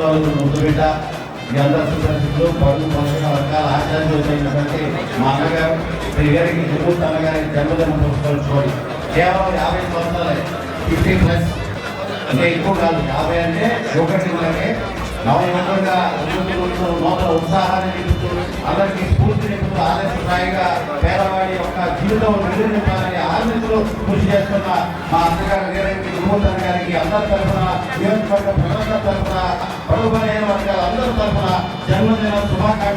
College ముద్దుబిడ్డ మీ అందరి సుపరిస్థితులు పరుగు పోషక వర్గాల ఆచార్యులైనటువంటి మా అన్నగారు శ్రీ గారికి జగూత్ అన్నగారి జన్మదినం పురస్కరించుకోండి. కేవలం 50 సంవత్సరాలే, 50+ అంటే ఎక్కువ కాదు. 50 అంటే ఒకటి మనకి నవయుగంగా నూతన ఉత్సాహాన్ని నింపుతూ అందరికీ స్ఫూర్తి నింపుతూ ఆదర్శప్రాయంగా పేదవాడి యొక్క జీవితం నింపాలని ఆదర్శలు కృషి చేస్తున్న మా అన్నగారు గారికి జగూత్ గారికి అందరి తరఫున నియోజకవర్గ ప్రజల తరఫున పడుబలైన వర్గాల అందరి తరఫున జన్మదిన శుభాకాంక్షలు.